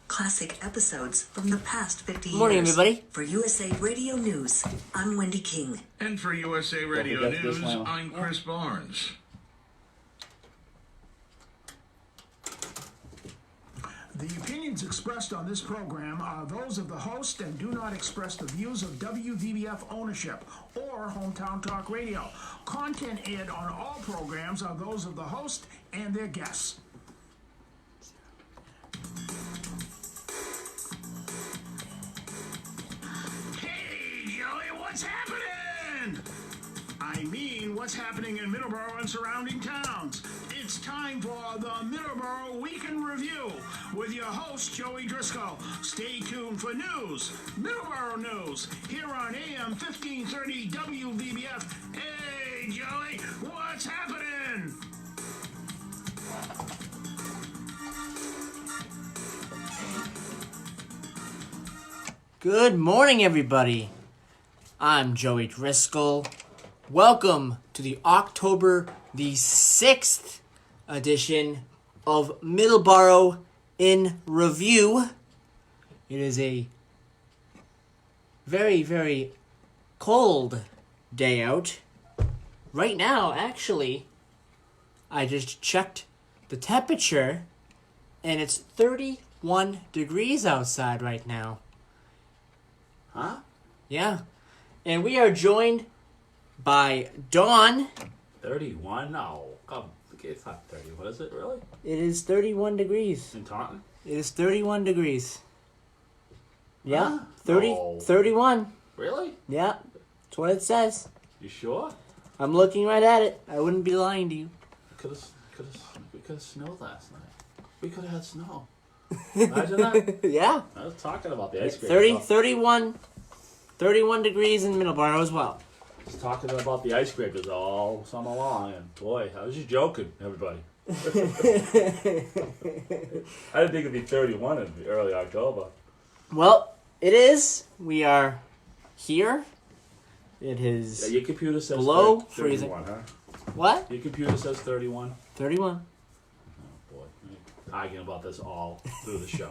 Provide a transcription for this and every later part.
Classic episodes from the past 50 years. Morning, everybody. For USA Radio News, I'm Wendy King. And for USA Radio News, I'm Chris Barnes. The opinions expressed on this program are those of the host and do not express the views of WVBF ownership or Hometown Talk Radio. Content aired on all programs are those of the host and their guests. Hey, Joey, what's happening? I mean, what's happening in Middleboro and surrounding towns? It's time for the Middleboro Weekend Review with your host, Joey Driscoll. Stay tuned for news, Middleboro News, here on AM 1530 WVBF. Hey, Joey, what's happening? Good morning, everybody. I'm Joey Driscoll. Welcome to the October the 6th edition of Middleboro in Review. It is a very, very cold day out. Right now, actually, I just checked the temperature, and it's 31 degrees outside right now. Huh? Yeah. And we are joined by Dawn. 31? No. It's not 30. What is it, really? It is 31 degrees. In Taunton? It is 31 degrees. Yeah. Huh? 30, No. 31. Really? Yeah. That's what it says. You sure? I'm looking right at it. I wouldn't be lying to you. We could have snowed last night. We could have had snow. Imagine that. Yeah. I was talking about the ice cream. 31 degrees in Middleboro as well. I was talking about the ice scrapers all summer long, and boy, I was just joking, everybody. I didn't think it'd be 31 in early October. Well, it is. We are here. It is Yeah, your computer says below 31, freezing. huh? What? Your computer says 31. 31. Oh boy, we're arguing about this all through the show.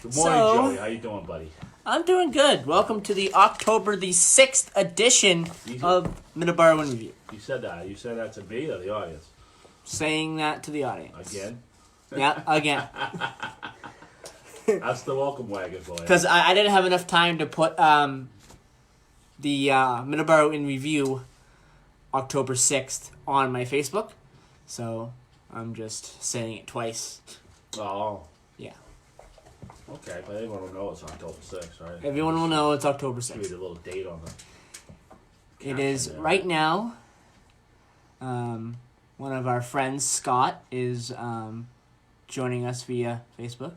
Good morning, Joey. How you doing, buddy? I'm doing good. Welcome to the October the 6th edition of Middleboro in Review. You said that. You said that to me or the audience? Saying that to the audience. Again? Yeah, again. That's the welcome wagon for you. Because I didn't have enough time to put the Middleboro in Review October 6th on my Facebook. So I'm just saying it twice. Oh. Yeah. Okay, but everyone will know it's October 6th, right? Everyone will know it's October Give 6th. me the little date on the It is there. right now. One of our friends, Scott, is joining us via Facebook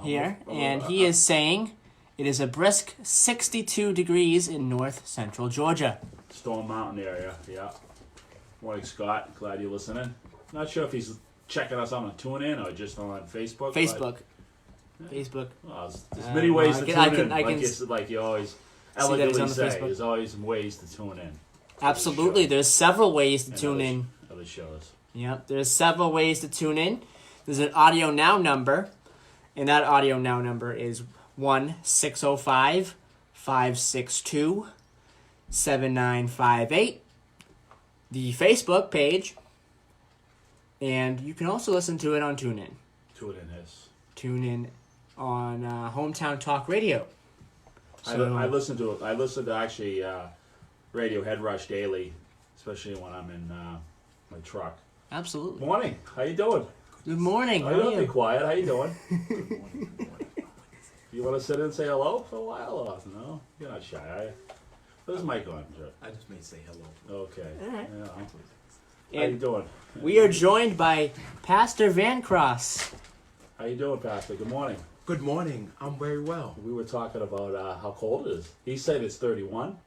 here, and he is saying it is a brisk 62 degrees in north central Georgia. Stone Mountain area, yeah. Morning, Scott. Glad you're listening. Not sure if he's checking us on TuneIn or just on Facebook. Facebook. Facebook. Well, there's many ways to tune in. Like you always elegantly say, Facebook. there's always some ways to tune in. Absolutely. There's several ways to And tune other in. Other shows. Yep. There's several ways to tune in. There's an Audio Now number, and that Audio Now number is 1-605-562-7958. The Facebook page, and you can also listen to it on TuneIn. Tune in on Hometown Talk Radio. So, I listen to actually Radio Head Rush daily, especially when I'm in my truck. Absolutely. Morning. How you doing? Good morning. Oh, How you are don't be you? quiet. How you doing? Good morning. You want to sit in and say hello for a while? Or no? You're not shy, are you? Where's the mic on, Joe? I just may say hello. Okay. All right. Yeah. How you doing? We are joined by Pastor Van Cross. How you doing, Pastor? Good morning. Good morning. I'm very well. We were talking about how cold it is. He said it's 31.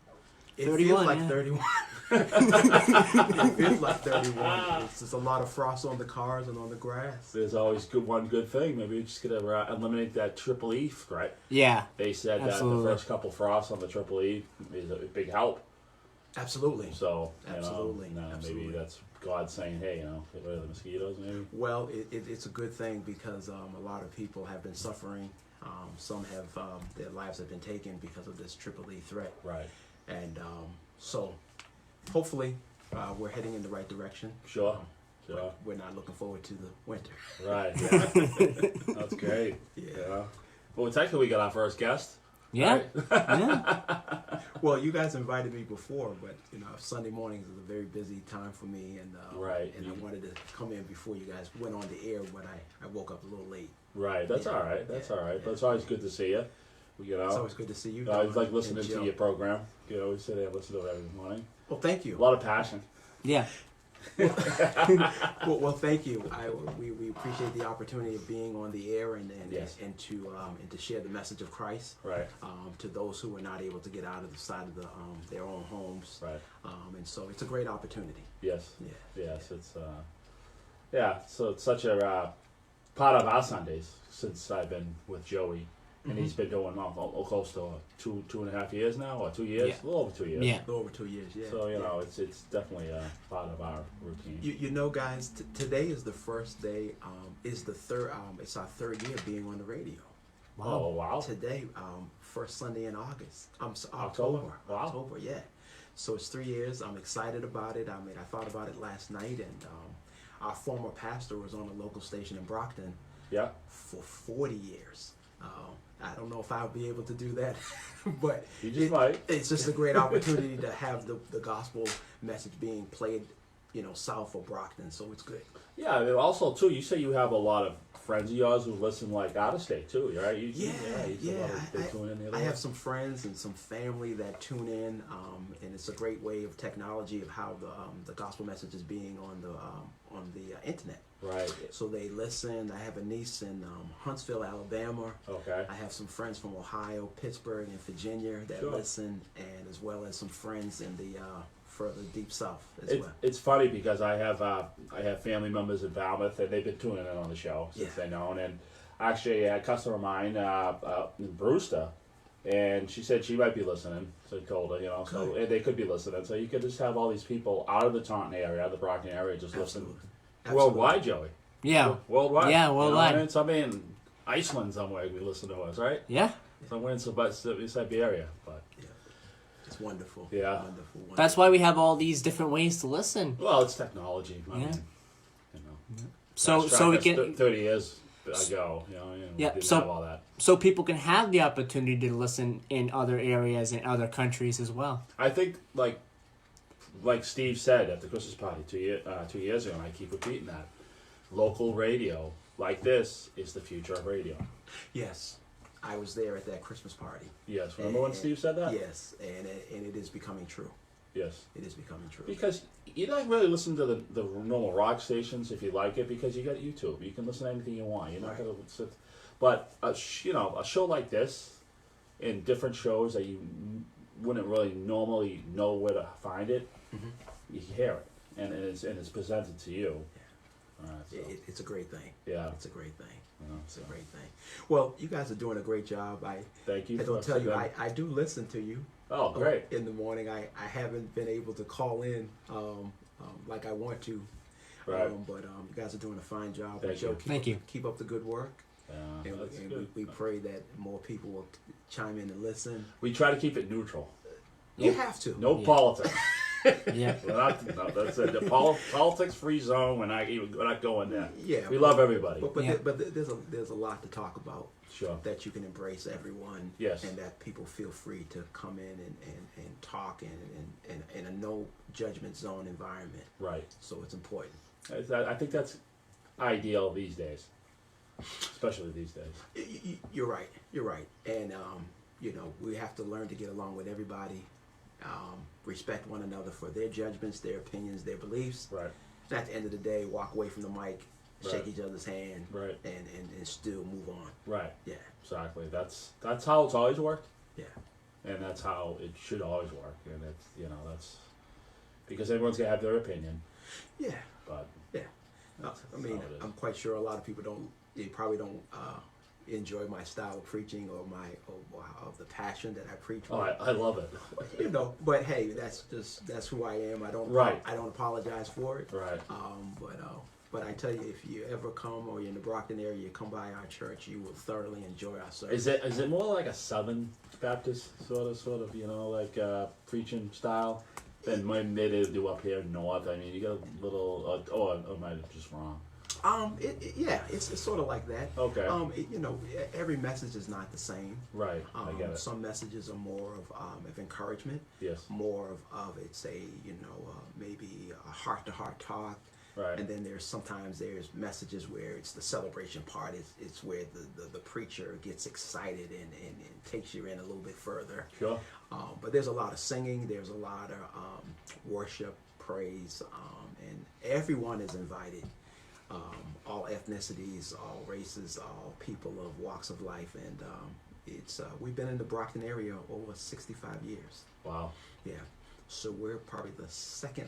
It 31, feels like yeah. 31. It feels like 31. It's just a lot of frost on the cars and on the grass. There's always one good thing. Maybe we just gonna eliminate that triple E threat. Yeah. They said Absolutely. that the first couple frosts on the triple E is a big help. Absolutely. So Absolutely. maybe Absolutely. that's God saying, hey, get rid of the mosquitoes, maybe? Well, it's a good thing because a lot of people have been suffering. Some have their lives have been taken because of this triple E threat. Right. And so, hopefully, we're heading in the right direction. Sure. But we're not looking forward to the winter. Right. Yeah. That's great. Yeah. Well, technically, we got our first guest. Yeah. Right? Yeah. Well, you guys invited me before, but Sunday mornings is a very busy time for me, and Right. And I wanted to come in before you guys went on the air, but I woke up a little late. Right. That's all right. That's all right. But it's always good to see you. It's always good to see you. I like Dawn listening and to Jill. your program. We sit there and listen to it every morning. Well, thank A you. lot of passion. Yeah. Well, thank you. We appreciate the opportunity of being on the air and Yes. and to share the message of Christ. Right. To those who are not able to get out of the side of their own homes. Right. And so it's a great opportunity. Yes. Yeah. Yes. It's so it's such a part of our Sundays since I've been with Joey, and he's been doing close to 2.5 years now, or 2 years, Yeah. a little over 2 years. Yeah. Over 2 years. Yeah. So it's definitely a part of our routine. You know, guys, today is the first day. Is the third. It's our third year being on the radio. Oh wow! Today, first Sunday in August. October. October. Wow. October. Yeah. So it's 3 years. I'm excited about it. I thought about it last night, and our former pastor was on a local station in Brockton Yeah. for 40 years. I don't know if I'll be able to do that, but You just might. It's just a great opportunity to have the gospel message being played, south of Brockton. So it's good. Yeah. And also too, you say you have a lot of friends of yours who listen out of state too, right? Yeah. They tune in the other I way. have some friends and some family that tune in, and it's a great way of technology of how the gospel message is being on the internet. Right. So they listen. I have a niece in Huntsville, Alabama. Okay. I have some friends from Ohio, Pittsburgh, and Virginia that Sure. listen, and as well as some friends in the further deep south as well. It's funny because I have family members in Falmouth, and they've been tuning in on the show since Yeah. they've known. And actually, a customer of mine in Brewster, and she said she might be listening. So I told her, so Good. and they could be listening. So you could just have all these people out of the Taunton area, out of the Brockton area, just Absolutely. listen Absolutely. worldwide, Joey. Yeah. Worldwide. Yeah, You know what worldwide. I mean? Somebody in Iceland somewhere we listen to us, right? Yeah. Somewhere in Siberia, but Yeah. It's wonderful. Yeah. Wonderful. That's why we have all these different ways to listen. well, it's technology. I Yeah. mean, So Fast so we track us can 30 years ago, we Yeah, didn't so- have all that. so people can have the opportunity to listen in other areas and other countries as well. I think, like Steve said at the Christmas party 2 years ago, and I keep repeating that, local radio like this is the future of radio. Yes. I was there at that Christmas party. Yes, remember when And- Steve said that? Yes, and it is becoming true. Yes. It is becoming true. Because you don't really listen to the normal rock stations if you like it, because you got YouTube. You can listen to anything you want. You're not Right. going to sit. But a show like this, and different shows that you wouldn't really normally know where to find it, you hear it, and it's presented to you. So, It's a great thing. yeah. It's a great thing. It's So, a great thing. Well, you guys are doing a great job. thank you. I don't for tell you, sitting I do listen to you. Oh, great. In the morning, I haven't been able to call in like I want to. Right. But you guys are doing a fine job. Thank Joe, you. Thank you. Keep up the good work. And, That's and good. we pray that more people will chime in and listen. We try to keep it neutral. You have to. No Yeah. politics. Yeah. That's it. The politics-free zone. We're not going there. Yeah. We love everybody. But Yeah. there's a lot to talk about. Sure. That you can embrace everyone. Yes. And that people feel free to come in and talk in a no judgment zone environment. Right. So it's important. I think that's ideal these days, especially these days. You're right. You're right. And we have to learn to get along with everybody. Respect one another for their judgments, their opinions, their beliefs. Right. And at the end of the day, walk away from the mic, shake Right. each other's hand, Right. and still move on. Right. Yeah. Exactly. That's how it's always worked, Yeah. and that's how it should always work. And it's that's because everyone's gonna have their opinion, Yeah. but Yeah. That's I mean, how it is. I'm quite sure a lot of people don't. They probably don't enjoy my style of preaching or of the passion that I preach. Oh, I love it. You know, but hey, that's who I am. I don't apologize for it. Right. But I tell you, if you ever come or you're in the Brockton area, you come by our church, you will thoroughly enjoy our service. Is it more like a Southern Baptist sort of like preaching style than maybe they do up here north? I mean, you got a little. Or am I just wrong? It's sort of like that. Okay. Every message is not the same. Right. I get it. Some messages are more of encouragement. Yes. More of it's maybe a heart-to-heart talk. Right. And then sometimes there's messages where it's the celebration part. It's where the preacher gets excited and takes you in a little bit further. Sure. But there's a lot of singing. There's a lot of worship, praise, and everyone is invited. All ethnicities, all races, all people of walks of life, and we've been in the Brockton area over 65 years. Wow. Yeah. So we're probably the second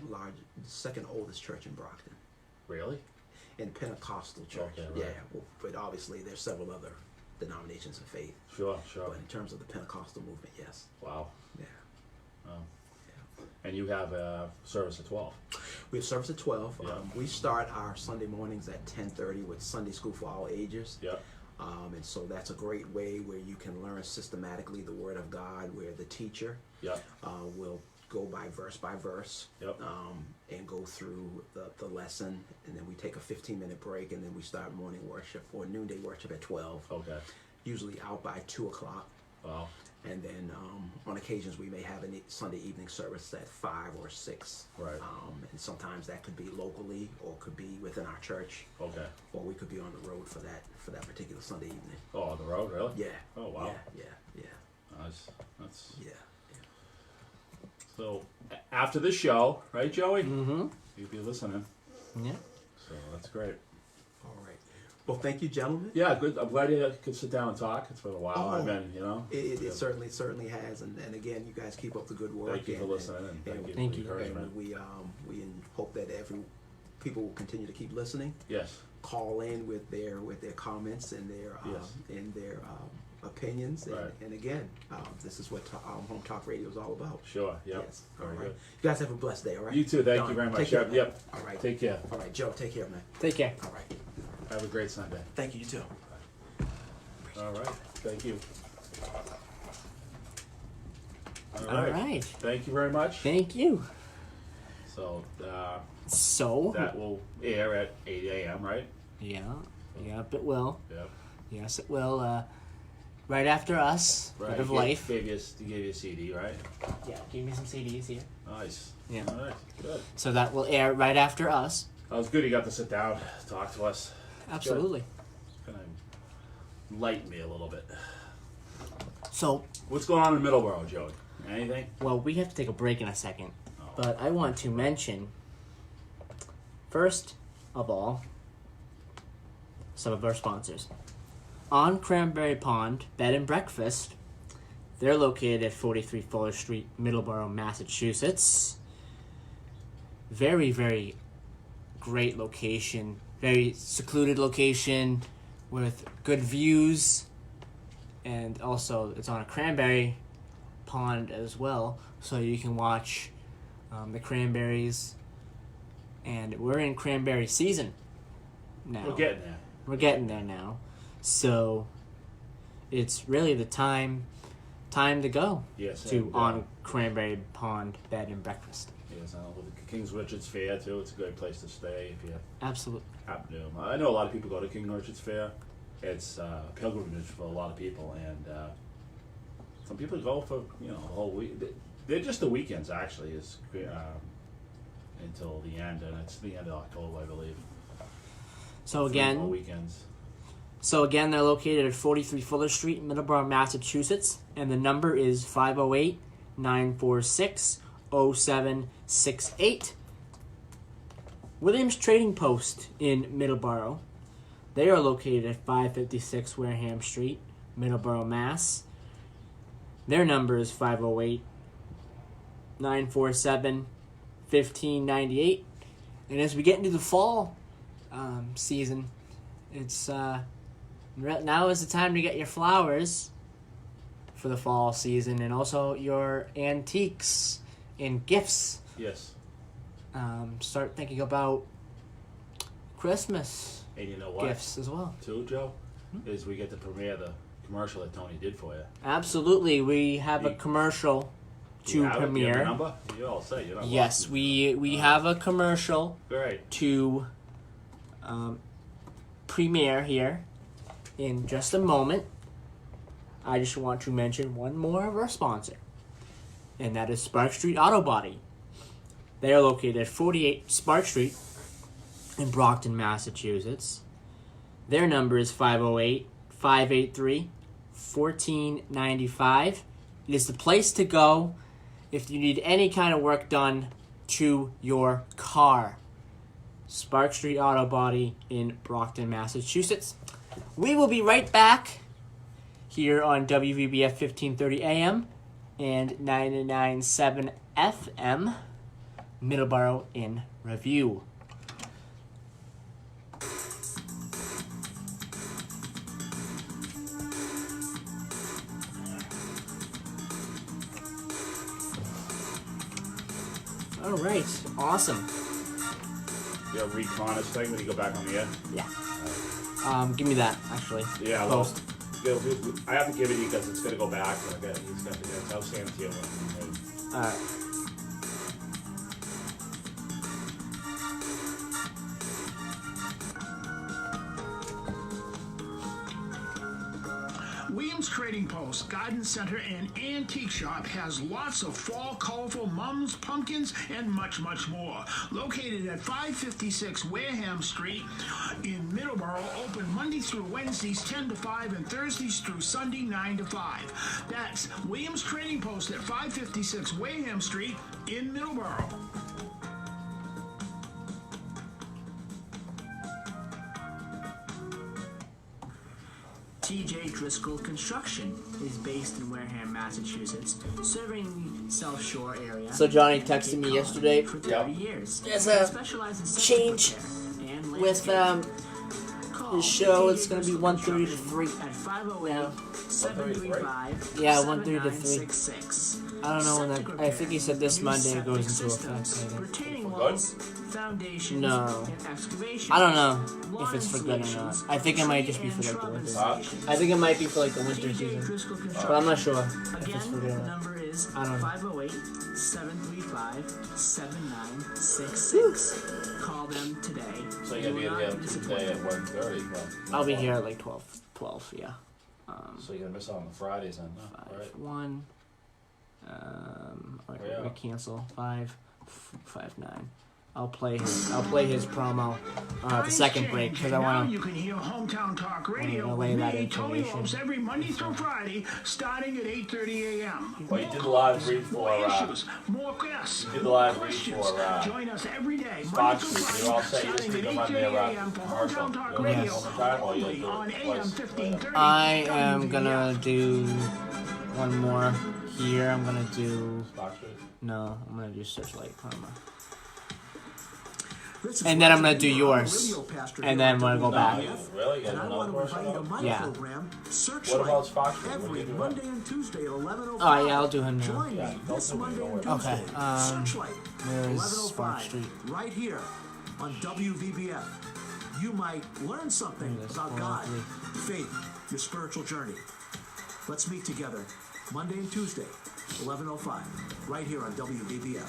oldest church in Brockton. Really? In Pentecostal church. Okay, right. Yeah. Well, but obviously there's several other denominations of faith. Sure. But in terms of the Pentecostal movement, yes. Wow. Yeah. Oh. And you have a service at 12. We have service at 12. Yeah. We start our Sunday mornings at 10:30 with Sunday school for all ages. Yeah. And so that's a great way where you can learn systematically the Word of God, where the teacher will go by verse, Yep. and go through the lesson, and then we take a 15-minute break, and then we start morning worship or noonday worship at 12. Okay. Usually out by 2 o'clock. Wow. And then on occasions we may have a Sunday evening service at 5 or 6. Right. And sometimes that could be locally or could be within our church. Okay. Or we could be on the road for that particular Sunday evening. Oh, on the road, really? Yeah. Oh, wow. Yeah. That's. Yeah. So after the show, right, Joey? Mm-hmm. You'll be listening. Yeah. So that's great. All right. Well, thank you, gentlemen. Yeah, good. I'm glad you could sit down and talk. It's been a while. Oh, I've been, It certainly has, and again, you guys keep up the good work. Thank you for listening, and thank you for the encouragement. And we hope that people will continue to keep listening. Yes. Call in with their comments and their opinions, and again, this is what Home Talk Radio is all about. Sure. Yep. Yes. Very all right. good. You guys have a blessed day. All right. You too. Thank Don, you very much. Take care, Yep. All right. Take care. All right, Joe. Take care, man. Take care. All right. Have a great Sunday. Thank you. You too. All right. Thank you. All right. Thank you very much. Thank you. So So that will air at 8 a.m., right? Yeah. It will. Yep. Yes, it will. Right after us. Right. Bit of life. He gave you a CD, right? Yeah. Give me some CDs here. Nice. Yeah. All right. Good. So that will air right after us. That was good. You got to sit down, talk to us. Absolutely. Kind of lighten me a little bit. So, What's going on in Middleboro, Joey? Anything? well, we have to take a break in a second, Oh. but I want to mention, first of all, some of our sponsors. On Cranberry Pond Bed and Breakfast, they're located at 43 Fuller Street, Middleboro, Massachusetts. Very, very great location, very secluded location with good views, and also it's on a cranberry pond as well, so you can watch the cranberries, and we're in cranberry season now. We're getting there. now, so it's really the time to go Yes. to and, on Cranberry Pond Bed and Breakfast. Yes, and with the King Richard's Fair too. It's a great place to stay if you Absolutely. happen to. I know a lot of people go to King Richard's Fair. It's a pilgrimage for a lot of people, and some people go for the whole week. They're just the weekends actually, is until the end, and it's the end of October, I believe. So 3 more again, weekends. they're located at 43 Fuller Street, Middleborough, Massachusetts, and the number is 508-946-0768. Williams Trading Post in Middleborough. They are located at 556 Wareham Street, Middleborough, Mass. Their number is 508-947-1598. And as we get into the fall season, it's Now is the time to get your flowers for the fall season, and also your antiques and gifts. Yes. Start thinking about Christmas And you know what? gifts as well. Too, Joe, is we get to premiere the commercial that Tony did for you. Absolutely, we have a commercial to You have it? You have the premiere. number? You all say you're not Yes, watching. we have a commercial Great. to premiere here in just a moment. I just want to mention one more of our sponsor, and that is Spark Street Auto Body. They are located at 48 Spark Street in Brockton, Massachusetts. Their number is 508-583-1495. It is the place to go if you need any kind of work done to your car. Spark Street Auto Body in Brockton, Massachusetts. We will be right back here on WVBF 1530 AM and 99.7 FM, Middleboro in Review. All right, awesome. You have recon this thing when you go back on the air? Yeah. Give me that, actually. Yeah, Post. I have to give it to you because it's going to go back. He's got to I'll stand to you. All right. Williams Trading Post, Garden Center, and Antique Shop has lots of fall colorful mums, pumpkins, and much, much more. Located at 556 Wareham Street in Middleboro, open Monday through Wednesdays 10 to 5 and Thursdays through Sunday 9 to 5. That's Williams Trading Post at 556 Wareham Street in Middleboro. TJ Driscoll Construction is based in Wareham, Massachusetts, serving the South Shore area. So Johnny texted me yesterday. For 30 years. There's a Specializes in change repair and with landscaping. his show. It's gonna be 1:30 to 3. At 508-735-7966. Yeah, 1:30 to 3. I don't know when that. I think he said this Monday it goes into effect. Retaining walls, foundations, No. and excavations. I don't know if it's for good or not. I think it might just be for like the winter. I think it might be for like the winter season, but I'm not sure if it's for good or The not. number is I don't know. 508-735-7966. Call them today. So you're going to be here Tuesday at 1:30, I'll be here at like 12, yeah. So you're going to miss out on the Fridays then, no? Right? 5-1. Yeah. We cancel 5-9. I'll play his promo the second break because I want You can hear Hometown Talk Radio relay with that me, Tony information. Lopes, every Monday through Friday, starting at 8:30 a.m. Well, you did the live read for, More issues, more guests, you did the live more read questions. for, Join us every day, Spark Monday through Street. You're all Friday, set. You just starting need at to run 8:30 their a.m. for commercial. Hometown Talk You'll Radio, do it one time or you'll only do it on AM twice. 1530. I am gonna do one more here. I'm gonna do Spark Street. no. I'm gonna do Searchlight promo. And then I'm gonna do yours, and then I'm gonna go back. Really? You got And I another want to invite you to person? my Yeah. program, What Searchlight, about Spark Street? What do every you do? Monday and Tuesday at 11:05. Oh yeah, I'll do him now. Join Yeah, me don't this do me, Monday don't and worry. Tuesday. Okay, Searchlight, where is 11:05, Spark Street? right here on WVBF. You might learn something There it is, about God, 403. faith, your spiritual journey. Let's meet together Monday and Tuesday, 11:05, right here on WVBF.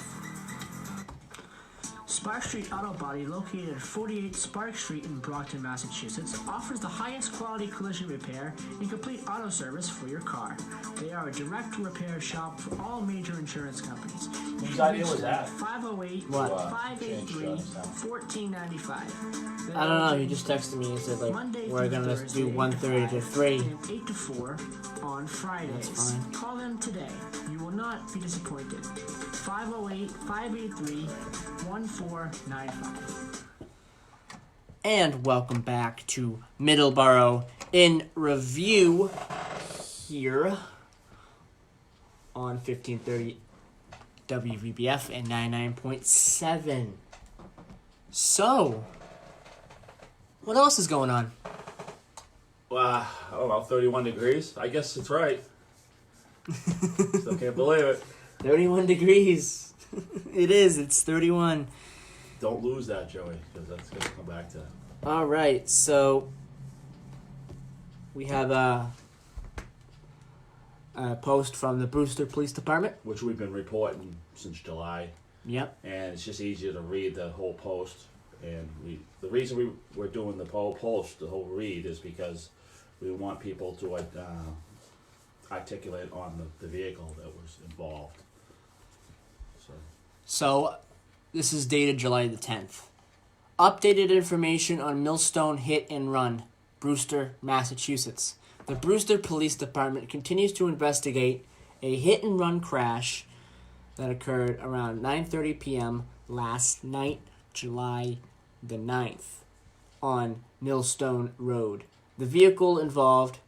Spark Street Auto Body, located at 48 Spark Street in Brockton, Massachusetts, offers the highest quality collision repair and complete auto service for your car. They are a direct repair shop for all major insurance companies. Whose idea was that? 508-583-1495. I don't know. He just texted me and said like we're gonna do 1:30 to 3. And 8 to 4 on Fridays. That's fine. Call them today. You will not be disappointed. 508-583-1495. And welcome back to Middleboro in Review here on 1530 WVBF and 99.7. So, what else is going on? I don't know, 31 degrees. I guess it's right. Still can't believe it. 31 degrees. It is. It's 31. Don't lose that, Joey, because that's going to come back to. All right, so we have a post from the Brewster Police Department. Which we've been reporting since July. Yep. And it's just easier to read the whole post. And the reason we're doing the whole post, the whole read, is because we want people to articulate on the vehicle that was involved. So this is dated July the 10th. Updated information on Millstone hit and run, Brewster, Massachusetts. The Brewster Police Department continues to investigate a hit and run crash that occurred around 9:30 p.m. last night, July the 9th, on Millstone Road. The vehicle involved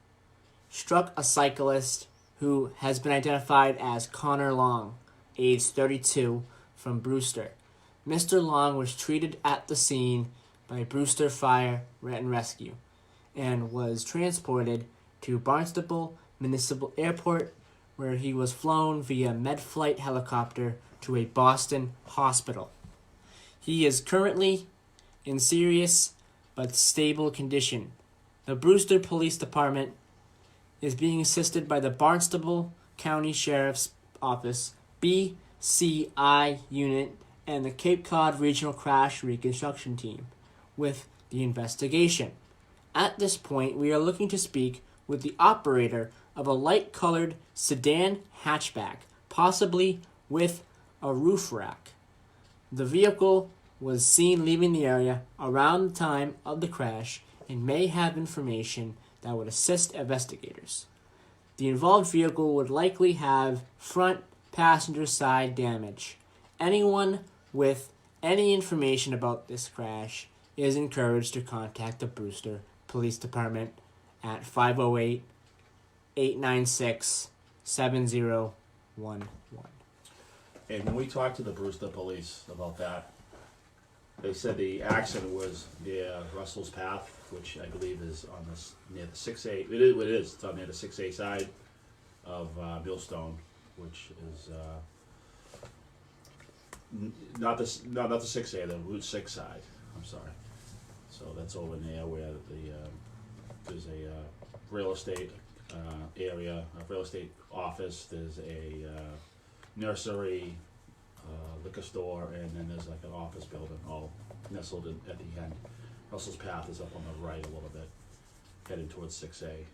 struck a cyclist who has been identified as Connor Long, age 32, from Brewster. Mr. Long was treated at the scene by Brewster Fire and Rescue and was transported to Barnstable Municipal Airport, where he was flown via MedFlight helicopter to a Boston hospital. He is currently in serious but stable condition. The Brewster Police Department is being assisted by the Barnstable County Sheriff's Office, BCI Unit, and the Cape Cod Regional Crash Reconstruction Team with the investigation. At this point, we are looking to speak with the operator of a light-colored sedan hatchback, possibly with a roof rack. The vehicle was seen leaving the area around the time of the crash and may have information that would assist investigators. The involved vehicle would likely have front passenger side damage. Anyone with any information about this crash is encouraged to contact the Brewster Police Department at 508-896-7011. And when we talked to the Brewster Police about that, they said the accident was near Russell's Path, which I believe is on near the 6A. It is. It's on near the 6A side of Millstone, which is not the 6A, the Route 6 side. I'm sorry. So that's over there where there's a real estate area, a real estate office. There's a nursery, liquor store, and then there's like an office building all nestled at the end. Russell's Path is up on the right a little bit, heading towards 6A.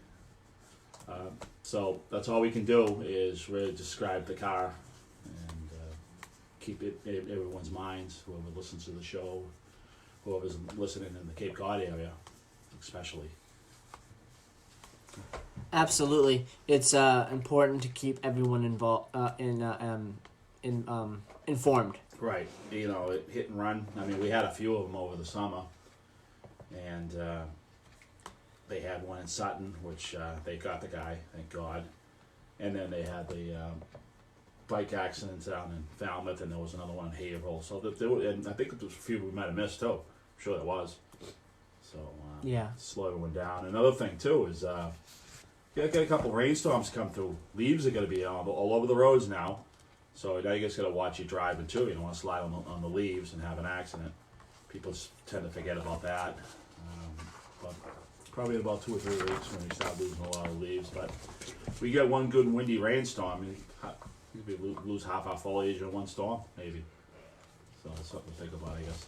So that's all we can do is really describe the car and keep it in everyone's minds, whoever listens to the show, whoever's listening in the Cape Cod area, especially. Absolutely. It's important to keep everyone involved informed. Right. You know, hit and run. I mean, we had a few of them over the summer, and they had one in Sutton, which they got the guy, thank God. And then they had the bike accident down in Falmouth, and there was another one in Haverhill. So and I think there was a few we might have missed too. I'm sure there was. So yeah, slow everyone down. Another thing too is get a couple rainstorms come through. Leaves are going to be all over the roads now. So now you just got to watch your driving too. You don't want to slide on the leaves and have an accident. People tend to forget about that. But probably in about 2 or 3 weeks when we start losing a lot of leaves. But we get one good windy rainstorm, and we lose half our foliage in one storm, maybe. So that's something to think about, I guess.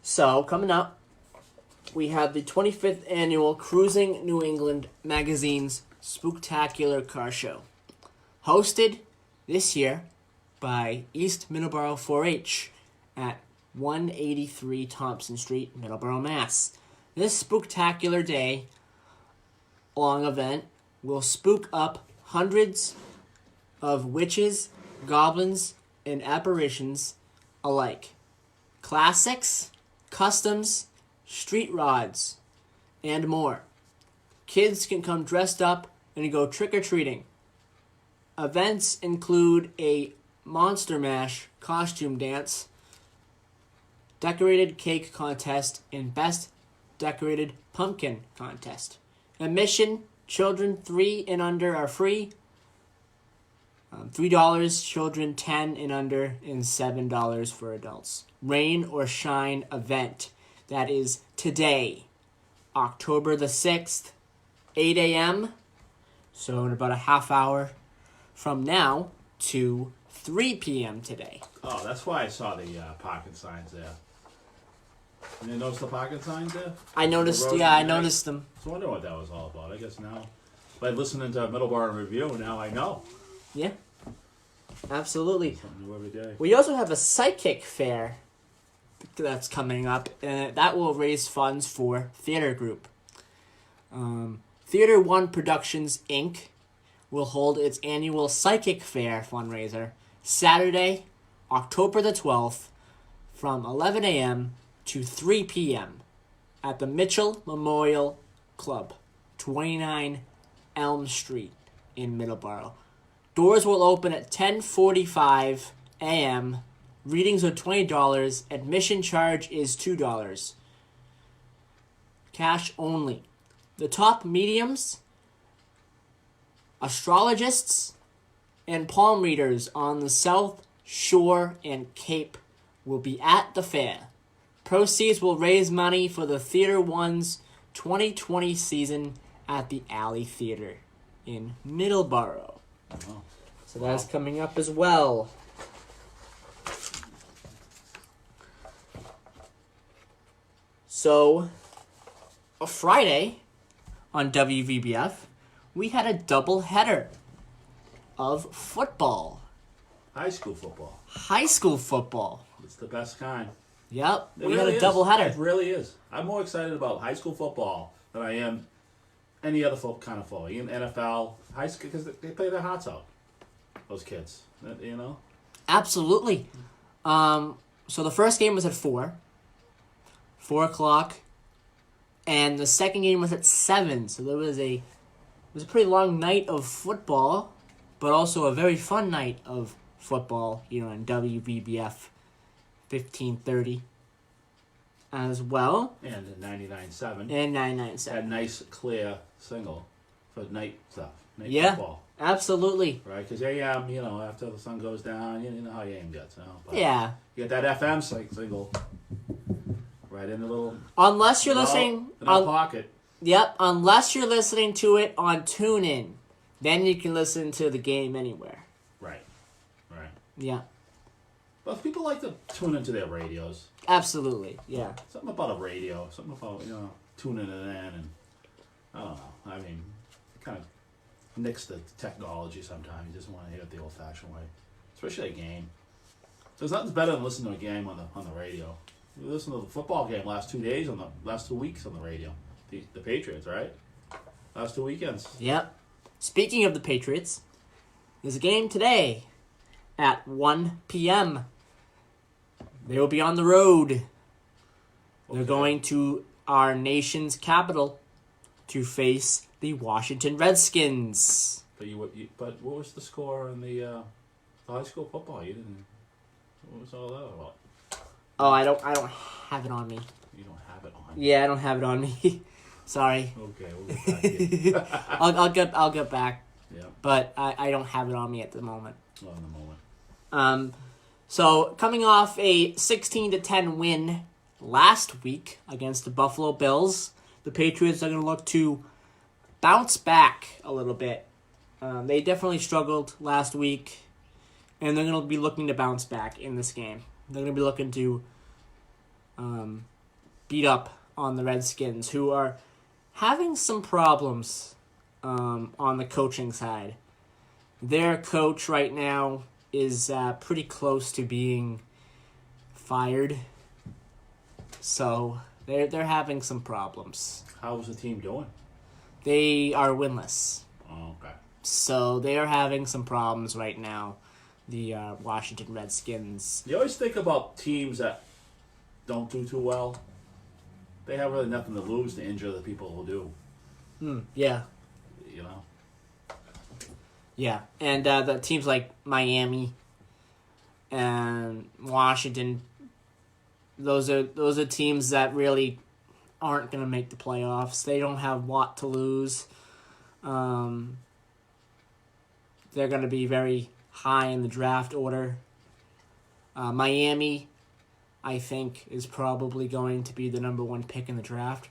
So, coming up, we have the 25th annual Cruising New England Magazine's Spooktacular Car Show, hosted this year by East Middleboro 4-H at 183 Thompson Street, Middleboro, Mass. This spooktacular day-long event will spook up hundreds of witches, goblins, and apparitions alike. Classics, customs, street rods, and more. Kids can come dressed up and go trick-or-treating. Events include a Monster Mash costume dance, decorated cake contest, and best decorated pumpkin contest. Admission, children 3 and under are free. $3, children 10 and under, and $7 for adults. Rain or Shine event. That is today, October the 6th, 8 a.m. So in about a half hour from now to 3 p.m. today. Oh, that's why I saw the parking signs there. You didn't notice the parking signs there? I noticed, I noticed them. So I wonder what that was all about. I guess now, by listening to Middleboro Review, now I know. Yeah, absolutely. Something new every day. We also have a psychic fair that's coming up, and that will raise funds for theater group. Theater One Productions, Inc. will hold its annual psychic fair fundraiser Saturday, October the 12th, from 11 a.m. to 3 p.m. at the Mitchell Memorial Club, 29 Elm Street in Middleboro. Doors will open at 10:45 a.m. Readings are $20. Admission charge is $2. Cash only. The top mediums, astrologists, and palm readers on the South Shore and Cape will be at the fair. Proceeds will raise money for the Theater One's 2020 season at the Alley Theater in Middleboro. Oh. So that's coming up as well. So, a Friday on WVBF, we had a double header of football. High school football. High school football. It's the best kind. Yep, It we really had a is. double header. It really is. I'm more excited about high school football than I am any other kind of football. Even NFL, high school, because they play their hearts out. Those kids, you know. Absolutely. So the first game was at 4 o'clock, and the second game was at 7. So it was a pretty long night of football, but also a very fun night of football. On WVBF 1530 as well, And in 99.7. and 997. That nice clear single for night stuff. Night Yeah. football. Absolutely. Right, because AM, after the sun goes down, you know how AM gets, But Yeah. you get that FM single right in the little Unless you're listening in our pocket. Yep, unless you're listening to it on TuneIn, then you can listen to the game anywhere. Right. Yeah. But people like to tune into their radios. Absolutely. Yeah. Something about a radio, something about tuning it in, and I don't know. I mean, kind of nix the technology sometimes. You just want to hear it the old-fashioned way, especially a game. There's nothing better than listening to a game on the radio. You listen to the football game last 2 weeks on the radio. The Patriots, right? Last 2 weekends. Yep. Speaking of the Patriots, there's a game today at 1 p.m. They will be on the road. They're Okay. going to our nation's capital to face the Washington Redskins. But what was the score in the high school football? You didn't. What was all that about? Oh, I don't have it on me. You don't have it on. Yeah, I don't have it on me. Sorry. Okay, we'll get back to you. I'll get back. Yeah, But I don't have it on me at the moment. well, in the moment. So coming off a 16-10 win last week against the Buffalo Bills, the Patriots are going to look to bounce back a little bit. They definitely struggled last week, and they're going to be looking to bounce back in this game. They're going to be looking to beat up on the Redskins, who are having some problems on the coaching side. Their coach right now is pretty close to being fired, so they're having some problems. How's the team doing? They are winless, Oh, okay. so they are having some problems right now. The Washington Redskins. You always think about teams that don't do too well. They have really nothing to lose to injure the people who do. Yeah. You know. Yeah, and the teams like Miami and Washington, those are teams that really aren't going to make the playoffs. They don't have a lot to lose. They're going to be very high in the draft order. Miami, I think, is probably going to be the number 1 pick in the draft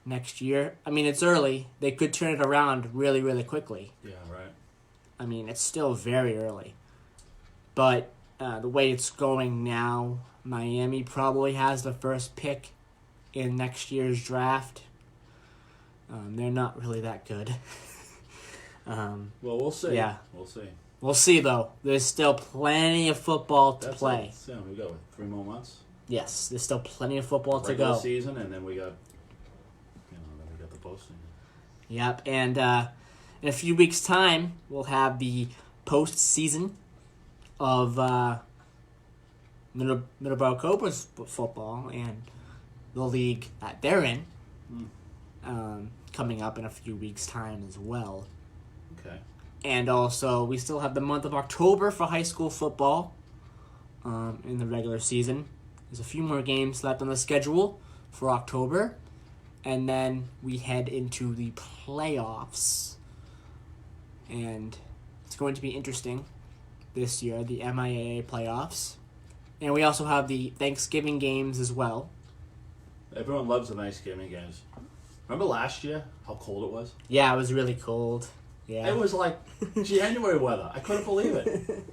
next year. I mean, it's early. They could turn it around really, really quickly. Yeah, right. I mean, it's still very early. But the way it's going now, Miami probably has the first pick in next year's draft. They're not really that good. Well, we'll see. Yeah. We'll see. We'll see, though. There's still plenty of football to play. We got 3 more months. Yes, there's still plenty of football to Regular go. season, and then we got, the postseason. Yep, and in a few weeks' time, we'll have the postseason of Middleboro Cobras football and the league that they're in, coming up in a few weeks' time as well. Okay. And also, we still have the month of October for high school football in the regular season. There's a few more games left on the schedule for October. And then we head into the playoffs. And it's going to be interesting this year, the MIAA playoffs. And we also have the Thanksgiving games as well. Everyone loves the Thanksgiving games. Remember last year how cold it was? Yeah, it was really cold. Yeah. It was like January weather. I couldn't believe it.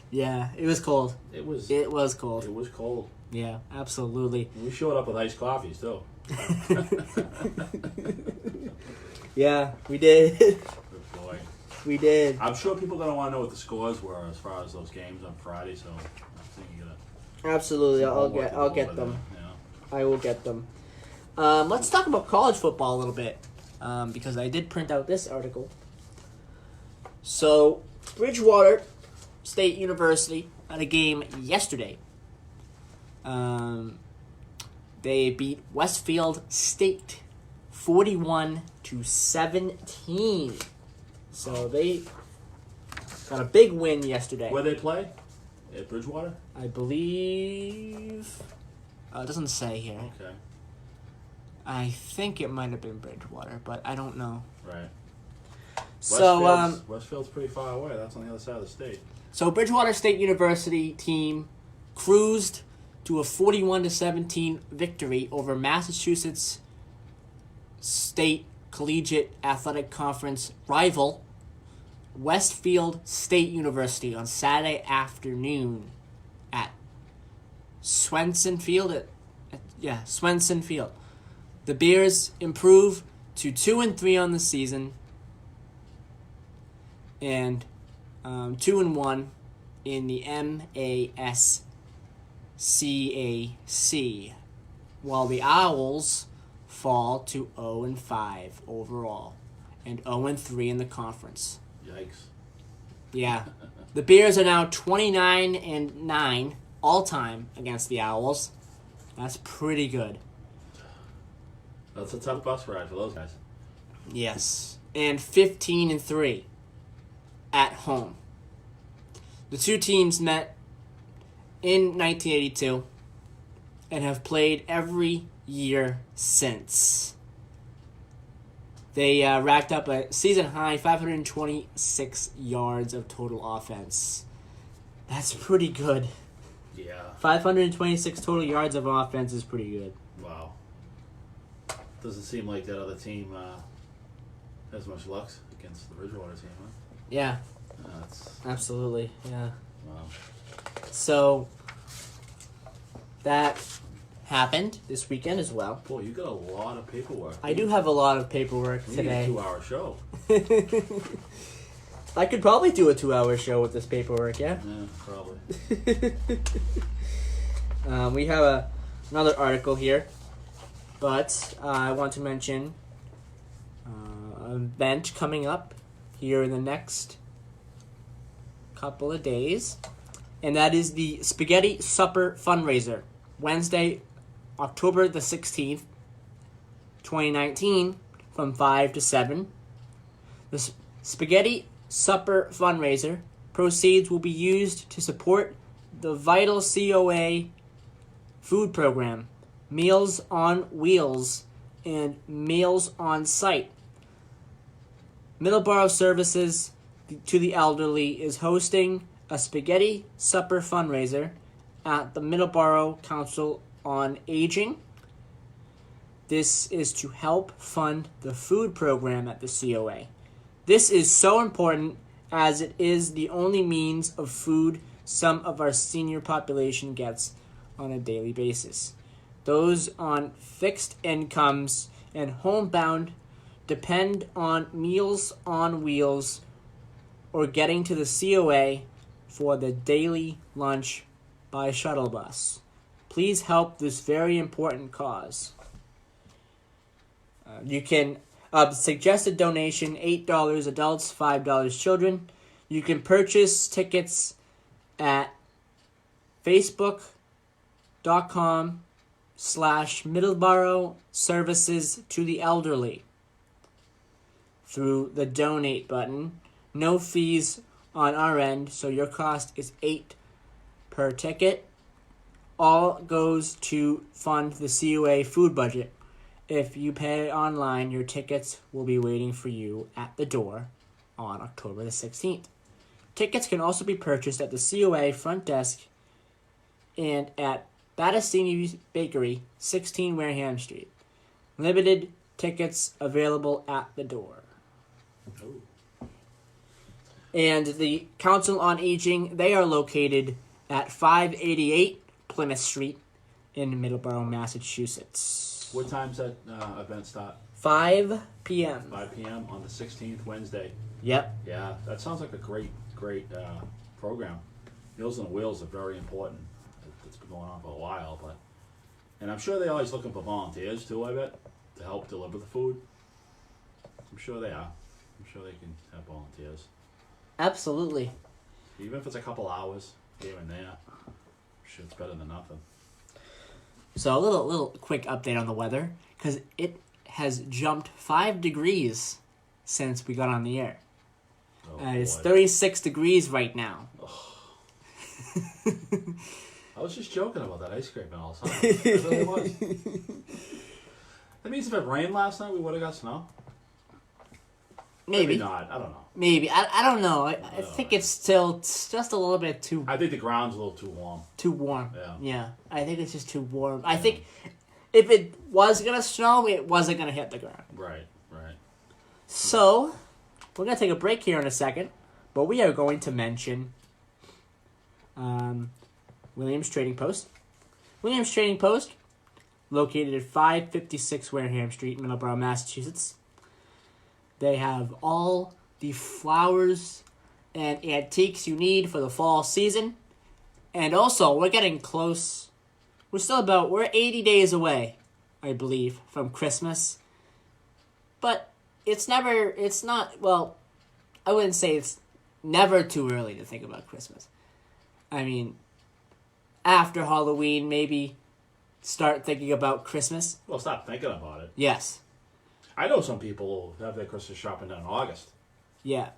Yeah, it was cold. It was cold. It was cold. Yeah, absolutely. We showed up with iced coffees too. Yeah, we did. Good boy. We did. I'm sure people are gonna want to know what the scores were as far as those games on Friday. So I think you gotta. Absolutely, I'll homework get over them. there, you know? I will get them. Let's talk about college football a little bit, because I did print out this article. So, Bridgewater State University had a game yesterday. They beat Westfield State 41-17. So they got a big win yesterday. Where they play? At Bridgewater? I believe. It doesn't say here. Okay. I think it might have been Bridgewater, but I don't know. Right. So, Westfield's pretty far away. That's on the other side of the state. So Bridgewater State University team cruised to a 41-17 victory over Massachusetts State Collegiate Athletic Conference rival Westfield State University on Saturday afternoon at Swenson Field. Swenson Field. The Bears improve to 2-3 on the season and 2-1 in the MASCAC, while the Owls fall to 0-5 overall and 0-3 in the conference. Yikes. Yeah. The Bears are now 29-9 all-time against the Owls. That's pretty good. That's a tough bus ride for those guys. Yes. And 15-3 at home. The two teams met in 1982 and have played every year since. They racked up a season-high 526 yards of total offense. That's pretty good. Yeah. 526 total yards of offense is pretty good. Wow. Doesn't seem like that other team has much luck against the Bridgewater team, huh? Yeah. That's Absolutely, yeah. wow. So, that happened this weekend as well. Boy, you got a lot of paperwork. I do have a lot of paperwork We today. need a 2-hour show. I could probably do a 2-hour show with this paperwork, yeah? Yeah, probably. We have another article here, but I want to mention an event coming up here in the next couple of days, and that is the Spaghetti Supper fundraiser, Wednesday, October the 16th, 2019, from 5 to 7. The Spaghetti Supper fundraiser proceeds will be used to support the Vital COA food program, Meals on Wheels, and meals on site. Middleboro Services to the Elderly is hosting a spaghetti supper fundraiser at the Middleboro Council on Aging. This is to help fund the food program at the COA. This is so important as it is the only means of food some of our senior population gets on a daily basis. Those on fixed incomes and homebound depend on Meals on Wheels or getting to the COA for the daily lunch by shuttle bus. Please help this very important cause. You can suggested donation $8 adults, $5 children. You can purchase tickets at facebook.com/Middleboro Services to the Elderly through the donate button. No fees on our end, so your cost is $8 per ticket. All goes to fund the COA food budget. If you pay online, your tickets will be waiting for you at the door on October the 16th. Tickets can also be purchased at the COA front desk and at Battistini's Bakery, 16 Wareham Street. Limited tickets available at the door. Oh. And the Council on Aging, they are located at 588 Plymouth Street in Middleborough, Massachusetts. What time's that event start? 5 p.m. 5 p.m. on the 16th, Wednesday. Yep. Yeah, that sounds like a great program. Meals on Wheels are very important. It's been going on for a while, and I'm sure they're always looking for volunteers too, I bet, to help deliver the food. I'm sure they are. I'm sure they can have volunteers. Absolutely. Even if it's a couple hours here and there, I'm sure it's better than nothing. So a little quick update on the weather, because it has jumped 5 degrees since we got on the air. It's 36 degrees right now. Oh. I was just joking about that ice cream and all of a sudden. It really was. That means if it rained last night, we would have got snow. Maybe not. I don't know. Maybe. I don't know. I think it's still just a little bit too... I think the ground's a little too warm. Too warm. Yeah. I think it's just too warm. I think if it was going to snow, it wasn't going to hit the ground. Right. So, we're going to take a break here in a second, but we are going to mention Williams Trading Post. Williams Trading Post, located at 556 Wareham Street, Middleborough, Massachusetts. They have all the flowers and antiques you need for the fall season. And also, we're getting close. We're 80 days away, I believe, from Christmas. But I wouldn't say it's never too early to think about Christmas. I mean, after Halloween, maybe start thinking about Christmas. Well, stop thinking about it. Yes. I know some people who have their Christmas shopping done in August. Yeah.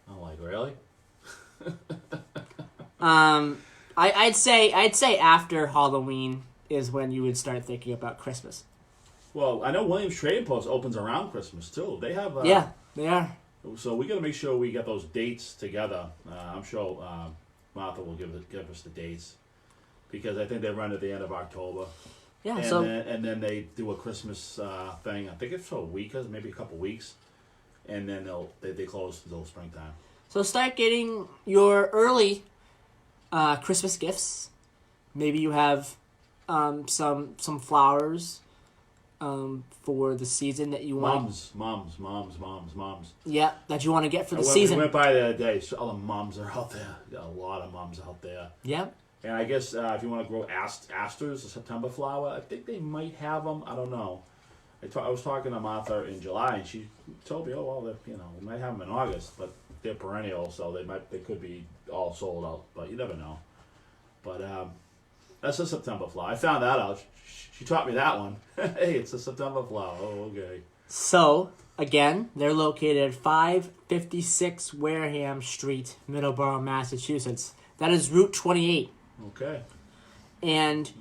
I'm like, really? I'd say after Halloween is when you would start thinking about Christmas. Well, I know Williams Trading Post opens around Christmas too. They have yeah, they are. So we got to make sure we get those dates together. I'm sure Martha will give us the dates because I think they run at the end of October. Yeah. And then they do a Christmas thing. I think it's for a week, maybe a couple weeks, and then they close until springtime. So start getting your early Christmas gifts. Maybe you have some flowers for the season that you want. Moms. Yeah, that you want to get for the season. We went by the other day. So all the moms are out there. Got a lot of moms out there. Yeah. And I guess if you want to grow asters, a September flower, I think they might have them. I don't know. I was talking to Martha in July, and she told me, we might have them in August, but they're perennial, so they could be all sold out. But you never know. But that's a September flower. I found that out. She taught me that one. Hey, it's a September flower. Oh, okay. So, again, they're located at 556 Wareham Street, Middleborough, Massachusetts. That is Route 28. Okay. And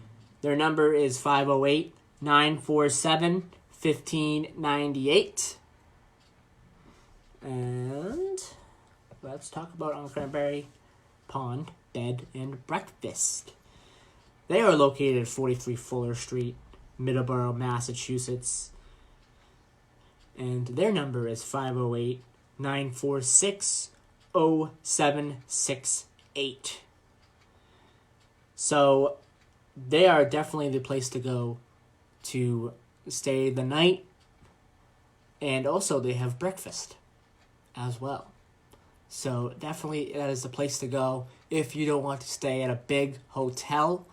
their number is 508-947-5855. $15.98. And let's talk about on Cranberry Pond Bed and Breakfast. They are located at 43 Fuller Street, Middleboro, Massachusetts. And their number is 508-946-0768. So they are definitely the place to go to stay the night. And also they have breakfast as well. So definitely that is the place to go if you don't want to stay at a big hotel,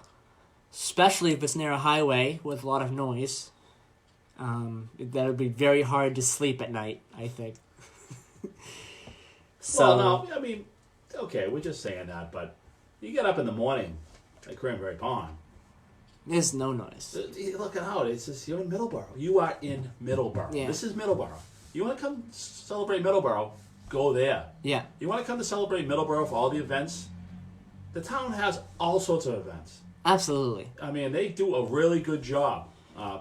especially if it's near a highway with a lot of noise. That would be very hard to sleep at night, I think. So, well, no, I mean, okay, we're just saying that, but you get up in the morning at Cranberry Pond. There's no noise. Look out, it's just, you're in Middleboro. You are in Middleboro. Yeah. This is Middleboro. You want to come celebrate Middleboro, go there. Yeah. You want to come to celebrate Middleboro for all the events? The town has all sorts of events. Absolutely. I mean, they do a really good job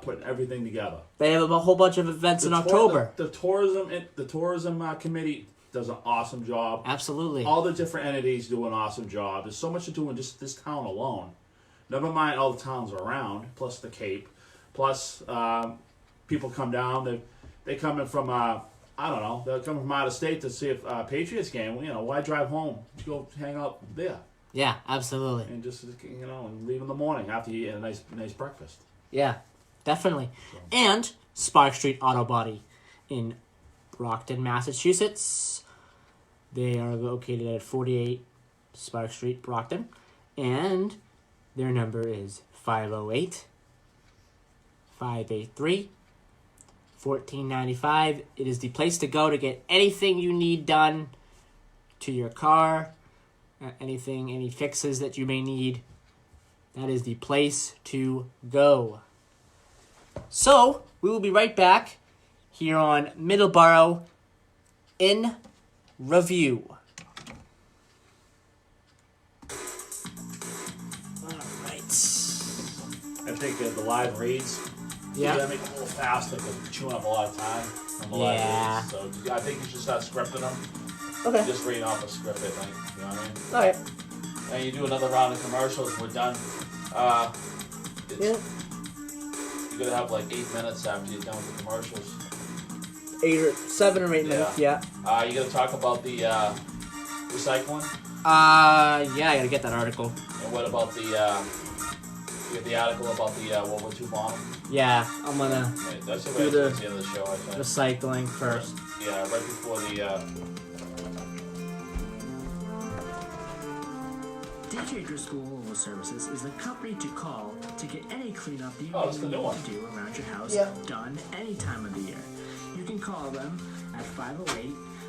putting everything together. They have a whole bunch of events in October. The tourism committee does an awesome job. Absolutely. All the different entities do an awesome job. There's so much to do in just this town alone. Never mind all the towns around, plus the Cape, plus people come down. They come in from I don't know. They're coming from out of state to see a Patriots game. You know, why drive home? Just go hang out there. Yeah, absolutely. And just and leave in the morning after you eat a nice breakfast. Yeah, definitely. So. And Spark Street Auto Body in Brockton, Massachusetts. They are located at 48 Spark Street, Brockton, and their number is 508-583-1495. It is the place to go to get anything you need done to your car, any fixes that you may need. That is the place to go. So, we will be right back here on Middleboro in Review. I think the live reads, yeah, they make it a little fast. They're chewing up a lot of time on the live reads. So I think you should start scripting them. Okay. Just reading off a script, I think. You know what I mean? All right. And you do another round of commercials. We're done. You're gonna have like 8 minutes after you're done with the commercials. 7 or 8 minutes. Yeah. You gonna talk about the recycling? Yeah, I gotta get that article. And what about the article about the World War II bomb? Yeah, I'm gonna that's the do the end of the show, I think. recycling first. Yeah, right before the. DK Driscoll Removal Services is the company to call to get any cleanup you need to do around your house done any time of the year. You can call them at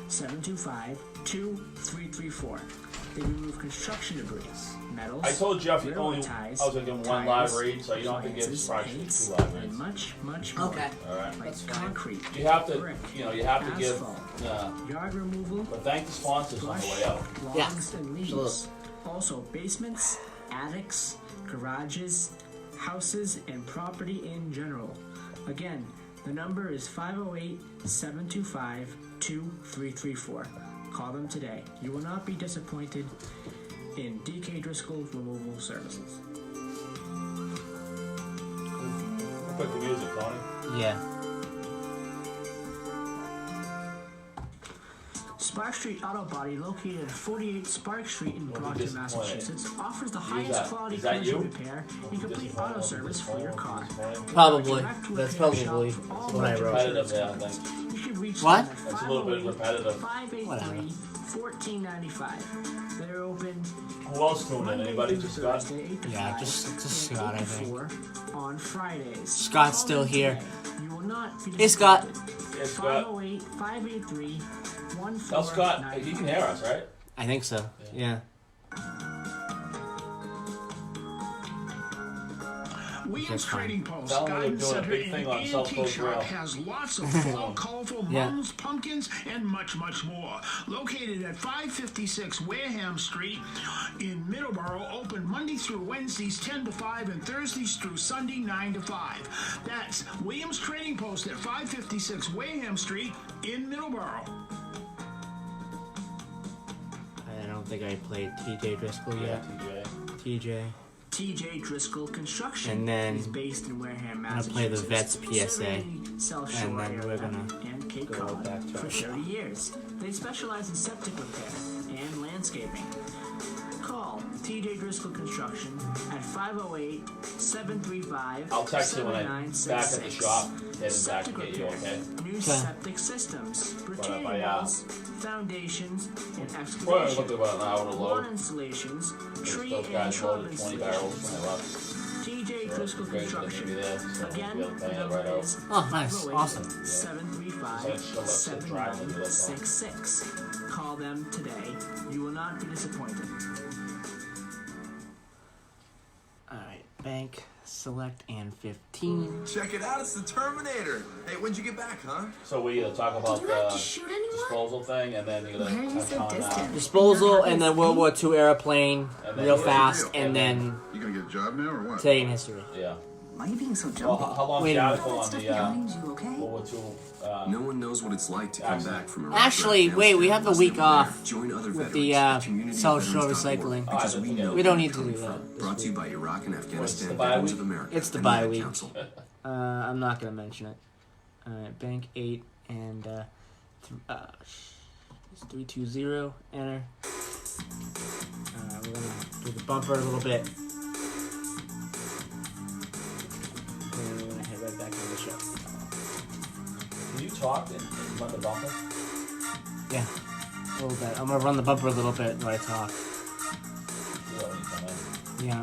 508-725-2334. They remove construction debris, metals, I told Jeff I was going to give him one live read, so you don't have to give Sparky 2 live reads. And much more. Okay. All right. Like concrete, You have to, brick, you have to asphalt, give. yard removal, But thank the sponsors on the way out. logs and leaves. Also, basements, attics, garages, houses, and property in general. Again, the number is 508-725-2334. Call them today. You will not be disappointed in DK Driscoll Removal Services. We'll put the music, Tony. Yeah. Spark Street Auto Body, located at 48 Spark Street in Brockton, Massachusetts, offers the highest quality collision repair and complete auto service for your car. Probably. That's probably what I wrote. Repetitive, yeah, I think. You should reach What? them at That's a little bit repetitive. 583-1495. They're open. Who else tuned in? Anybody? Just Scott? Yeah, just Scott, I think. On Fridays. Scott's still here. You will not be Hey, Scott. Yeah, Scott. 508-583-1495. Tell Scott, he can hear us, right? I think so. Yeah. Williams Trading Post Tell them we're Guidance doing a Center big in thing on South antique Coast shop Rail. has lots of fall, colorful Yeah. mums, pumpkins, and much, much more. Located at 556 Wareham Street in Middleboro, open Monday through Wednesdays 10 to 5 and Thursdays through Sunday 9 to 5. That's Williams Trading Post at 556 Wareham Street in Middleboro. I don't think I played TJ Driscoll yet. TJ. TJ Driscoll Construction And then is based in Wareham, I'm gonna play the Massachusetts. Vets PSA. serving South Shore And then area we're gonna and Cape go Cod back to for our shop. 30 years. They specialize in septic repair and landscaping. Call TJ Driscoll Construction at 508-735-7966. I'll text you when I'm back at the shop, heading back Septic to get you, repair, okay? New septic systems, retaining I, walls, foundations, and Well, I excavation. looked about an hour to Lawn load. installations, tree Those and guys shrub loaded 20 barrels installations. when I left. TJ So Driscoll it's great that they Construction. be there, so Again, we'll be able to the pay it number right out. is Oh, nice. Awesome. 735-7966. Call them today. You will not be disappointed. Alright, bank, select, and 15. Check it out, it's the Terminator. Hey, when'd you get back, huh? So we talk about the disposal thing, and then you're gonna touch on Disposal, and then World War II airplane, And then- real Yeah, fast, and then You gonna get a job now or what? today in history. yeah. Why are you being so Well, jumpy? how long's Wait the a minute. article on Stuff the behind you, okay? World War II? No one knows what it's like to come Accident. back from a Actually, wait, we have the week off Join other with veterans the at community South Shore veterans.org, recycling. because we know We don't where need to you're do coming that from. this Brought to you week. by Iraq and Afghanistan the bye Veterans week? of America. It's the and bye Ad week. Council. I'm not gonna mention it. Alright, bank 8 and 320, enter. We're gonna do the bumper a little bit. And then we're gonna head right back into the show. Can you talk and run the bumper? Yeah, a little bit. I'm gonna run the bumper a little bit while I talk. You don't need to come in. Yeah.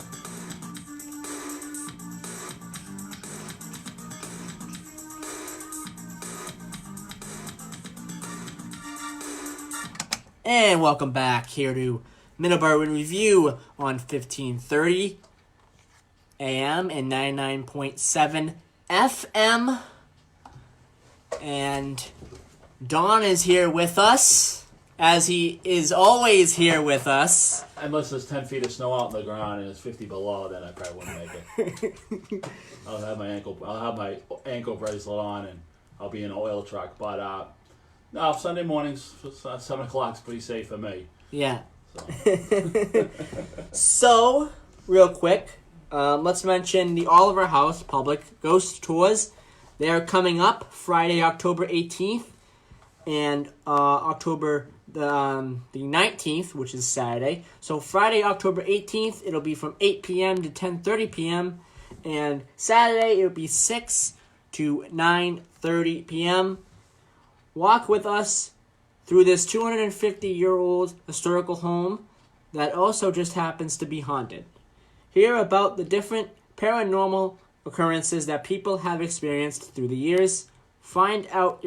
And welcome back here to Middleboro in Review on 1530 AM and 99.7 FM. And Don is here with us, as he is always here with us. Unless there's 10 feet of snow out on the ground and it's 50 below, then I probably wouldn't make it. I'll have my ankle bracelet on and I'll be in an oil truck. But no, Sunday mornings, 7 o'clock is pretty safe for me. Yeah. So. So, real quick, let's mention the Oliver House Public Ghost Tours. They are coming up Friday, October 18th, and October the 19th, which is Saturday. So Friday, October 18th, it'll be from 8 p.m. to 10:30 p.m., and Saturday it'll be 6 to 9:30 p.m. Walk with us through this 250-year-old historical home that also just happens to be haunted. Hear about the different paranormal occurrences that people have experienced through the years. Find out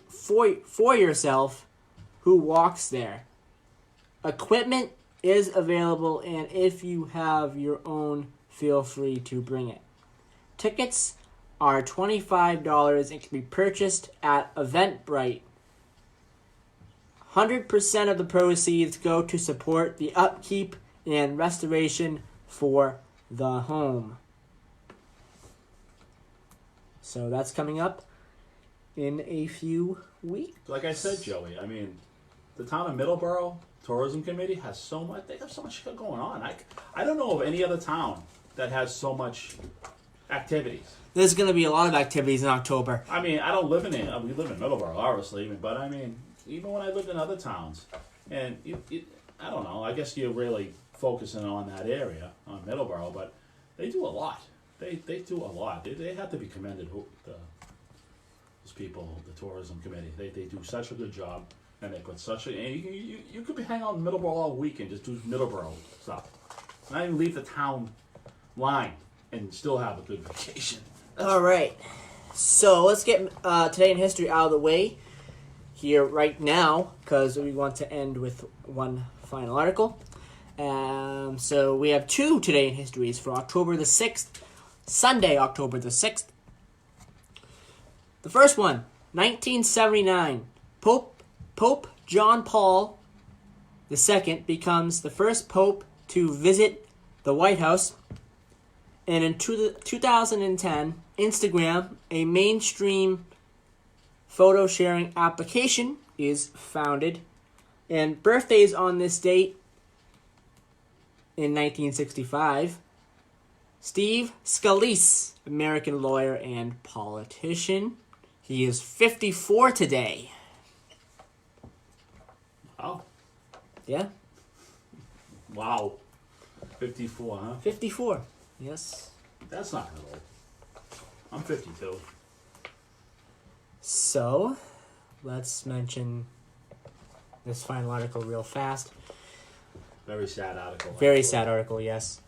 for yourself who walks there. Equipment is available, and if you have your own, feel free to bring it. Tickets are $25 and can be purchased at Eventbrite. 100% of the proceeds go to support the upkeep and restoration for the home. So that's coming up in a few weeks. Like I said, Joey, I mean, the town of Middleboro Tourism Committee has so much. They have so much shit going on. I don't know of any other town that has so much activities. There's going to be a lot of activities in October. I mean, I don't live in it. We live in Middleboro, obviously, but I mean, even when I lived in other towns, and I don't know. I guess you're really focusing on that area, on Middleboro, but they do a lot. They do a lot. They have to be commended. Those people, the tourism committee, they do such a good job, and they put such a. And you could be hanging out in Middleboro all week and just do Middleboro stuff, not even leave the town line and still have a good vacation. All right. So let's get Today in History out of the way here right now, because we want to end with one final article. So we have 2 today in histories for October the 6th, Sunday, October the 6th. The first one, 1979, Pope John Paul II becomes the first pope to visit the White House. And in 2010, Instagram, a mainstream photo sharing application, is founded. And birthdays on this date in 1965, Steve Scalise, American lawyer and politician. He is 54 today. Wow. Yeah? Wow. 54, huh? 54, yes. That's not that old. I'm 52. So, let's mention this final article real fast. Very sad article. Very sad article, yes.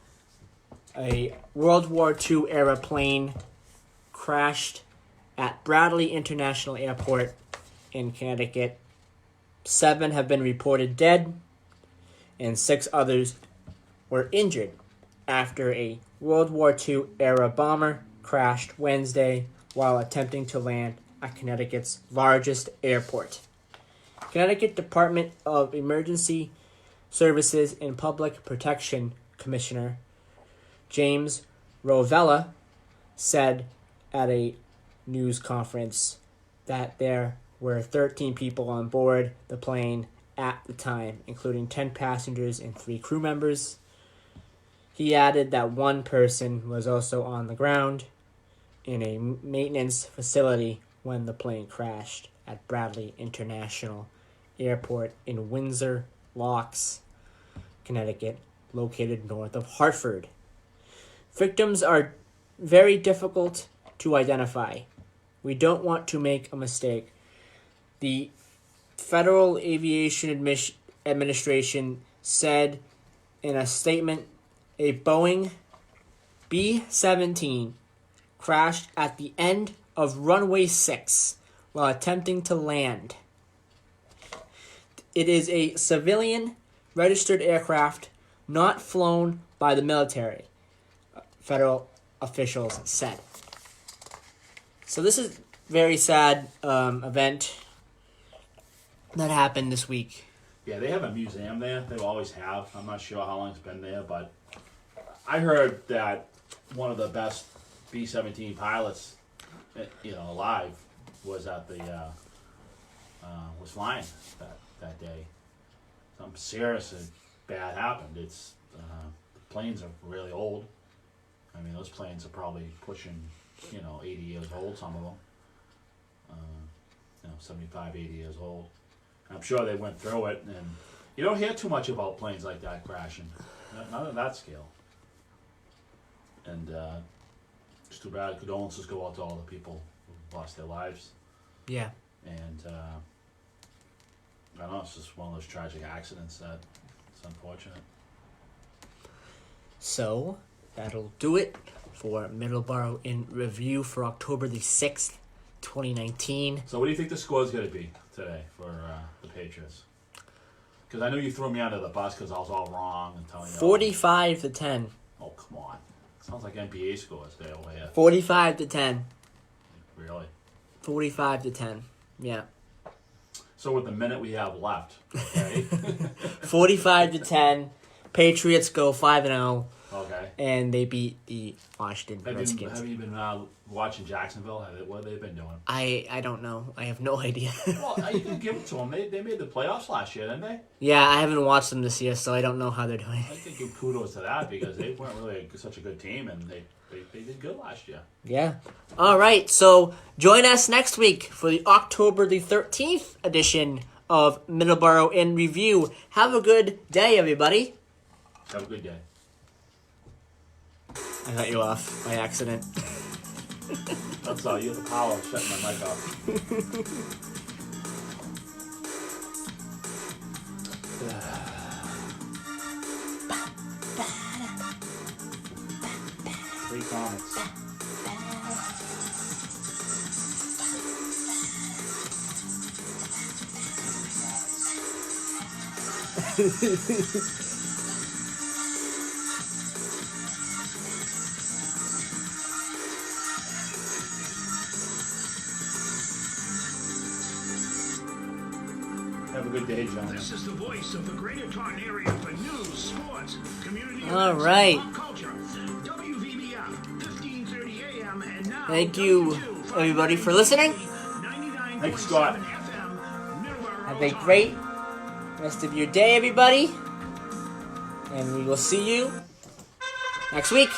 A World War II era plane crashed at Bradley International Airport in Connecticut. 7 have been reported dead, and 6 others were injured after a World War II era bomber crashed Wednesday while attempting to land at Connecticut's largest airport. Connecticut Department of Emergency Services and Public Protection Commissioner James Rovella said at a news conference that there were 13 people on board the plane at the time, including 10 passengers and 3 crew members. He added that 1 person was also on the ground in a maintenance facility when the plane crashed at Bradley International Airport in Windsor Locks, Connecticut, located north of Hartford. Victims are very difficult to identify. We don't want to make a mistake. The Federal Aviation Administration said in a statement, a Boeing B-17 crashed at the end of runway 6 while attempting to land. It is a civilian registered aircraft not flown by the military, federal officials said. So this is a very sad event that happened this week. Yeah, they have a museum there. They always have. I'm not sure how long it's been there, but I heard that one of the best B-17 pilots, alive, was at the was flying that day. Something serious and bad happened. It's the planes are really old. I mean, those planes are probably pushing 80 years old. Some of them, 75, 80 years old. I'm sure they went through it, and you don't hear too much about planes like that crashing. Not at that scale. And it's too bad. Condolences go out to all the people who lost their lives. Yeah. And I don't know, it's just one of those tragic accidents that it's unfortunate. So, that'll do it for Middleboro in Review for October the 6th, 2019. So what do you think the score's going to be today for the Patriots? Because I know you threw me under the bus because I was all wrong and telling you. 45 to 10. Oh, come on. Sounds like NBA scores there over here. 45 to 10. Really? 45 to 10. Yeah. So with the minute we have left, okay? 45 to 10. Patriots go 5-0. Okay. And they beat the Washington Redskins. Have you been watching Jacksonville? What have they been doing? I don't know. I have no idea. Well, you can give it to them. They made the playoffs last year, didn't they? Yeah, I haven't watched them this year, so I don't know how they're doing. I think give kudos to that because they weren't really such a good team, and they did good last year. Yeah. All right, so join us next week for the October the 13th edition of Middleboro in Review. Have a good day, everybody. Have a good day. I cut you off by accident. That's all. You have the power of shutting my mic off. 3 comics. a good day, gentlemen. This is the voice of the Greater Taunton area for news, sports, community All events, right. and pop culture. WVBF, 1530 AM, and now Thank you, everybody, for listening. Thanks, Scott. Have a great rest of your day, everybody. And we will see you next week.